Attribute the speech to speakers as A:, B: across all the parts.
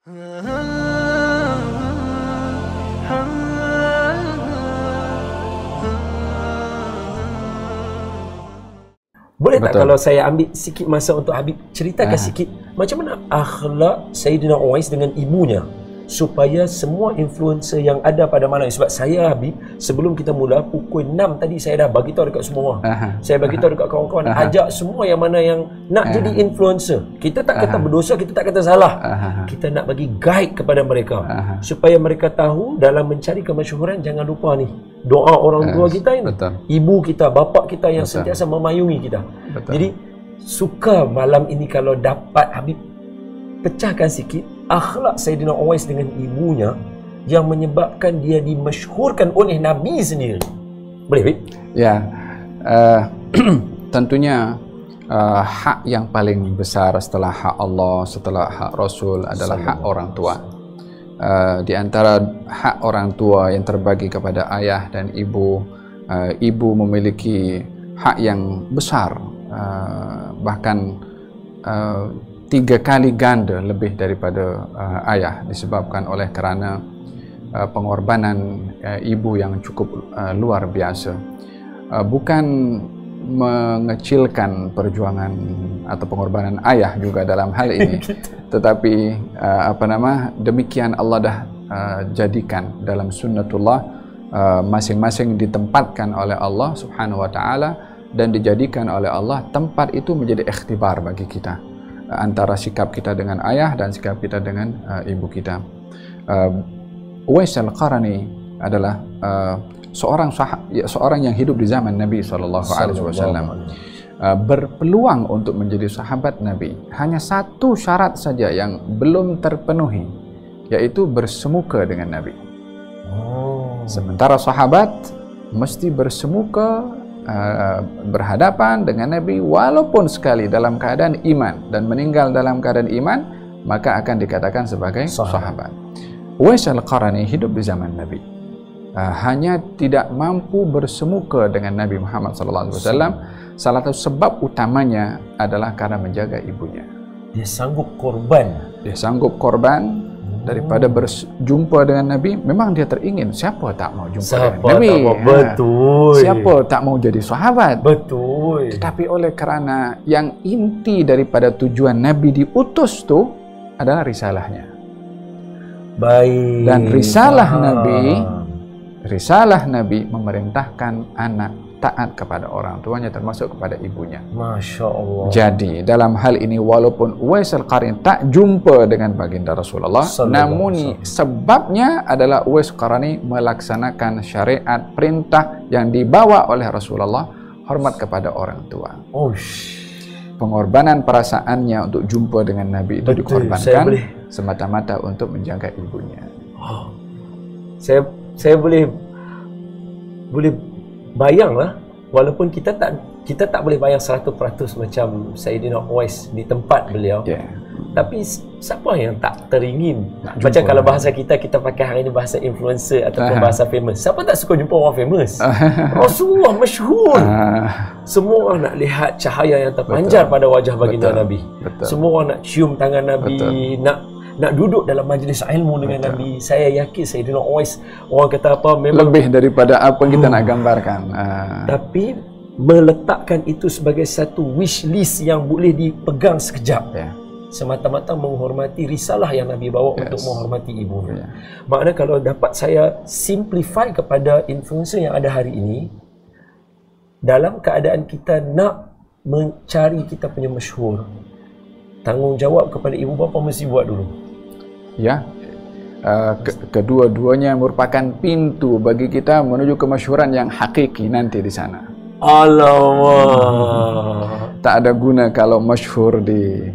A: Boleh tak kalau saya ambil sikit masa untuk Habib ceritakan sikit macam mana akhlak Sayyidina Uwais dengan ibunya supaya semua influencer yang ada pada malam ini. Sebab saya Habib, sebelum kita mula pukul 6 tadi saya dah bagi tahu dekat semua. Saya bagi tahu dekat kawan-kawan, ajak semua yang mana yang nak jadi influencer. Kita tak kata berdosa, kita tak kata salah. Kita nak bagi guide kepada mereka supaya mereka tahu dalam mencari kemasyhuran jangan lupa ni doa orang tua kita ini. Ibu kita, bapa kita yang sentiasa memayungi kita. Jadi suka malam ini kalau dapat Habib pecahkan sikit akhlak Sayyidina Uwais dengan ibunya yang menyebabkan dia dimasyhurkan oleh Nabi sendiri. Boleh, Habib?
B: Ya, tentunya hak yang paling besar setelah hak Allah, setelah hak Rasul adalah hak orang tua. Di antara hak orang tua yang terbagi kepada ayah dan ibu, ibu memiliki hak yang besar, bahkan 3 kali ganda lebih daripada ayah, disebabkan oleh kerana pengorbanan ibu yang cukup luar biasa. Bukan mengecilkan perjuangan atau pengorbanan ayah juga dalam hal ini, tetapi demikian Allah dah jadikan dalam sunnatullah, masing-masing ditempatkan oleh Allah Subhanahu wa taala dan dijadikan oleh Allah tempat itu menjadi ikhtibar bagi kita, antara sikap kita dengan ayah dan sikap kita dengan ibu kita. Uwais Al-Qarni adalah seorang yang hidup di zaman Nabi SAW, berpeluang untuk menjadi sahabat Nabi. Hanya satu syarat saja yang belum terpenuhi, yaitu bersemuka dengan Nabi. Sementara sahabat mesti bersemuka, berhadapan dengan Nabi walaupun sekali dalam keadaan iman, dan meninggal dalam keadaan iman maka akan dikatakan sebagai sahabat. Uwais Al-Qarni hidup di zaman Nabi, hanya tidak mampu bersemuka dengan Nabi Muhammad SAW. Salah satu sebab utamanya adalah karena menjaga ibunya.
A: Dia sanggup korban.
B: Daripada berjumpa dengan Nabi. Memang dia teringin, siapa tak mau jumpa dengan Nabi?
A: Betul.
B: Siapa tak mau jadi sahabat?
A: Betul.
B: Tetapi oleh kerana yang inti daripada tujuan Nabi diutus tu adalah risalahnya.
A: Baik.
B: Dan risalah Nabi memerintahkan anak taat kepada orang tuanya, termasuk kepada ibunya.
A: Masya Allah.
B: Jadi dalam hal ini walaupun Uwais Al-Qarni tak jumpa dengan baginda Rasulullah, namun sebabnya adalah Uwais Al-Qarni melaksanakan syariat perintah yang dibawa oleh Rasulullah, hormat kepada orang tua. Pengorbanan perasaannya untuk jumpa dengan Nabi itu dikorbankan semata-mata untuk menjaga ibunya.
A: Saya boleh bayanglah, walaupun kita tak boleh bayang 100% macam Sayyidina Uwais di tempat beliau. Tapi siapa yang tak teringin? Macam kalau bahasa kita pakai hari ini bahasa influencer ataupun bahasa famous. Siapa tak suka jumpa orang famous? Rasulullah masyhur. Semua orang nak lihat cahaya yang terpanjar pada wajah baginda Nabi. Semua orang nak cium tangan Nabi, nak duduk dalam majlis ilmu dengan Nabi. Saya yakin Sayyidina Uwais, orang kata apa, memang
B: lebih daripada apa yang kita nak gambarkan.
A: Tapi meletakkan itu sebagai satu wish list yang boleh dipegang sekejap. Semata-mata menghormati risalah yang Nabi bawa untuk menghormati ibunya. Maknanya kalau dapat saya simplify kepada influencer yang ada hari ini, dalam keadaan kita nak mencari kita punya masyhur, tanggungjawab kepada ibu bapa mesti buat dulu.
B: Kedua-duanya merupakan pintu bagi kita menuju kemasyhuran yang hakiki nanti di sana.
A: Alamak.
B: Tak ada guna kalau masyhur di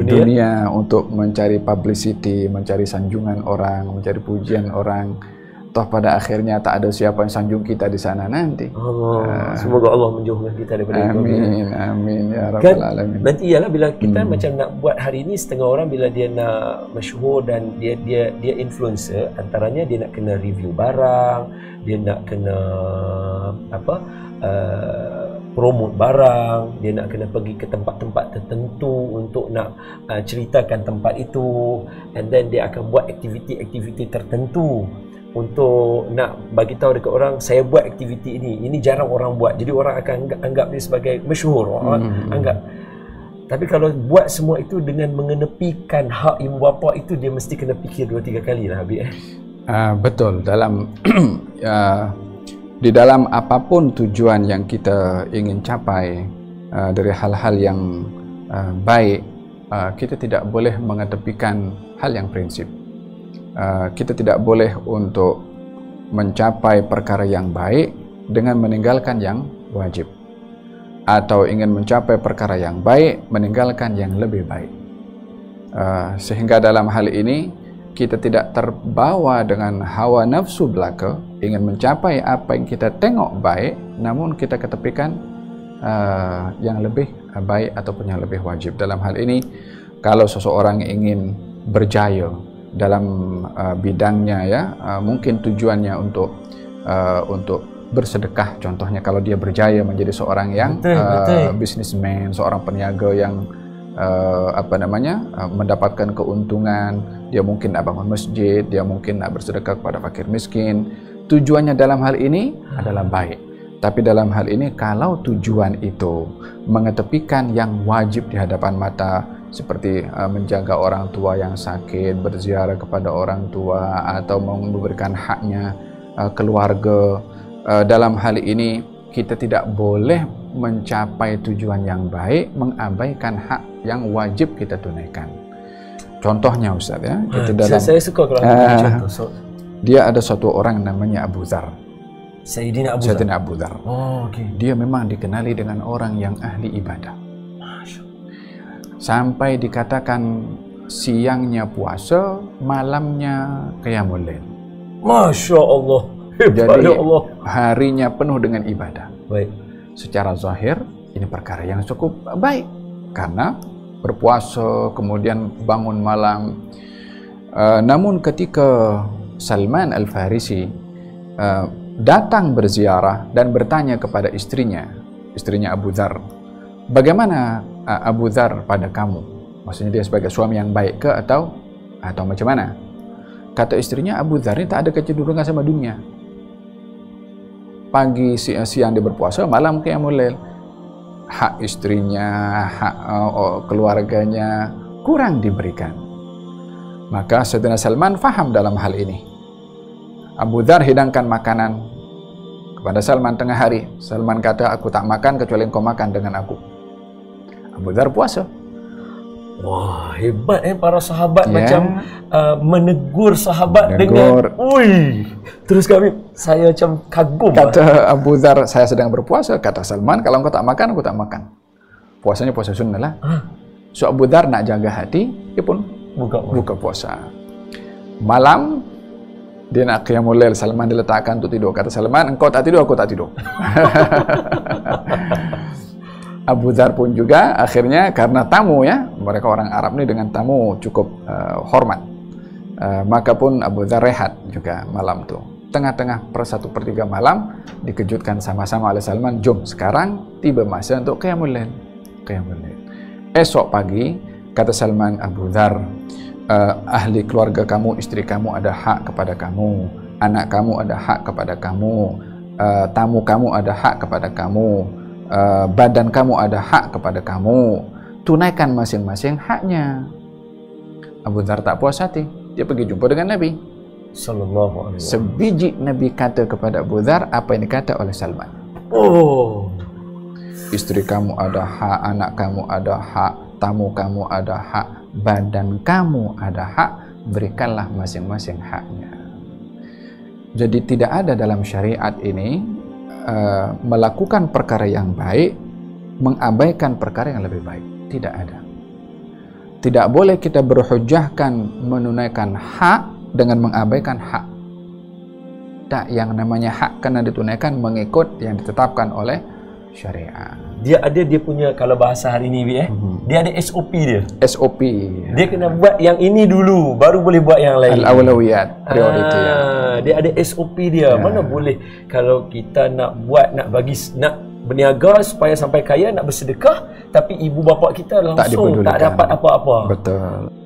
B: dunia untuk mencari publicity, mencari sanjungan orang, mencari pujian orang. Toh pada akhirnya tak ada siapa yang sanjung kita di sana nanti.
A: Semoga Allah menjauhkan kita daripada itu.
B: Amin ya rabbal alamin.
A: Nanti ialah bila kita macam nak buat hari ini, setengah orang bila dia nak masyhur dan dia influencer, antaranya dia nak kena review barang, dia nak kena promote barang, dia nak kena pergi ke tempat-tempat tertentu untuk nak ceritakan tempat itu, and then dia akan buat aktiviti-aktiviti tertentu untuk nak bagi tahu dekat orang, saya buat aktiviti ini jarang orang buat, jadi orang akan anggap dia sebagai masyhur, orang anggap. Tapi kalau buat semua itu dengan mengenepikan hak ibu bapa, itu dia mesti kena fikir 2-3 kali lah, Habib.
B: Betul, dalam di dalam apapun tujuan yang kita ingin capai, dari hal-hal yang baik, kita tidak boleh mengetepikan hal yang prinsip. Kita tidak boleh untuk mencapai perkara yang baik dengan meninggalkan yang wajib, atau ingin mencapai perkara yang baik meninggalkan yang lebih baik. Sehingga dalam hal ini kita tidak terbawa dengan hawa nafsu belaka, ingin mencapai apa yang kita tengok baik, namun kita ketepikan yang lebih baik ataupun yang lebih wajib. Dalam hal ini, kalau seseorang ingin berjaya dalam bidangnya, ya, mungkin tujuannya untuk bersedekah. Contohnya kalau dia berjaya menjadi seorang yang businessman, seorang peniaga yang mendapatkan keuntungan, dia mungkin nak bangun masjid, dia mungkin nak bersedekah kepada fakir miskin. Tujuannya dalam hal ini adalah baik. Tapi dalam hal ini, kalau tujuan itu mengetepikan yang wajib di hadapan mata, seperti menjaga orang tua yang sakit, berziarah kepada orang tua, atau memberikan haknya keluarga, dalam hal ini kita tidak boleh mencapai tujuan yang baik mengabaikan hak yang wajib kita tunaikan. Contohnya, Ustaz, ya, itu dalam,
A: saya suka kalau contoh.
B: Dia ada suatu orang namanya Abu Dzar.
A: Sayyidina Abu
B: Dzar.
A: Oh, okay.
B: Dia memang dikenali dengan orang yang ahli ibadah. Sampai dikatakan siangnya puasa, malamnya qiyamul lail.
A: Masya Allah.
B: Jadi harinya penuh dengan ibadah.
A: Baik.
B: Secara zahir ini perkara yang cukup baik, karena berpuasa kemudian bangun malam. Namun ketika Salman Al-Farisi datang berziarah dan bertanya kepada istrinya Abu Dzar, bagaimana Abu Dzar pada kamu? Maksudnya dia sebagai suami yang baik ke atau macam mana? Kata istrinya, Abu Dzar ini tak ada kecenderungan sama dunia. Pagi siang dia berpuasa, malam qiyamul lail. Hak istrinya, hak keluarganya kurang diberikan. Maka Sayyidina Salman faham dalam hal ini. Abu Dzar hidangkan makanan kepada Salman tengah hari. Salman kata, aku tak makan kecuali engkau makan dengan aku. Abu Dzar puasa.
A: Wah, hebat para sahabat, macam menegur sahabat dengan, terus kami, saya macam kagum.
B: Kata Abu Dzar, saya sedang berpuasa. Kata Salman, kalau engkau tak makan, aku tak makan. Puasanya puasa sunnah lah. So Abu Dzar nak jaga hati, dia pun buka puasa. Malam dia nak qiyamul lail, Salman diletakkan untuk tidur. Kata Salman, engkau tak tidur, aku tak tidur. Abu Dzar pun juga akhirnya, karena tamu, ya, mereka orang Arab ini dengan tamu cukup hormat, maka pun Abu Dzar rehat juga malam tu. Tengah-tengah 1/3 malam dikejutkan sama-sama oleh Salman, jom sekarang tiba masa untuk qiyamul lail. Esok pagi kata Salman, Abu Dzar, ahli keluarga kamu, istri kamu ada hak kepada kamu, anak kamu ada hak kepada kamu, tamu kamu ada hak kepada kamu, badan kamu ada hak kepada kamu, tunaikan masing-masing haknya. Abu Dzar tak puas hati, dia pergi jumpa dengan Nabi
A: Sallallahu Alaihi Wasallam.
B: Sebiji Nabi kata kepada Abu Dzar apa yang dikata oleh Salman. Istri kamu ada hak, anak kamu ada hak, tamu kamu ada hak, badan kamu ada hak, berikanlah masing-masing haknya. Jadi tidak ada dalam syariat ini melakukan perkara yang baik mengabaikan perkara yang lebih baik. Tidak ada. Tidak boleh kita berhujahkan menunaikan hak dengan mengabaikan hak. Tak, yang namanya hak karena ditunaikan mengikut yang ditetapkan oleh syariah.
A: Dia punya, kalau bahasa hari ni dia ada SOP dia.
B: SOP.
A: Dia kena buat yang ini dulu baru boleh buat yang lain.
B: Al-awlawiyat, priority ya.
A: Dia ada SOP dia. Mana boleh kalau kita nak berniaga supaya sampai kaya, nak bersedekah, tapi ibu bapa kita langsung tak dapat apa-apa.
B: Betul.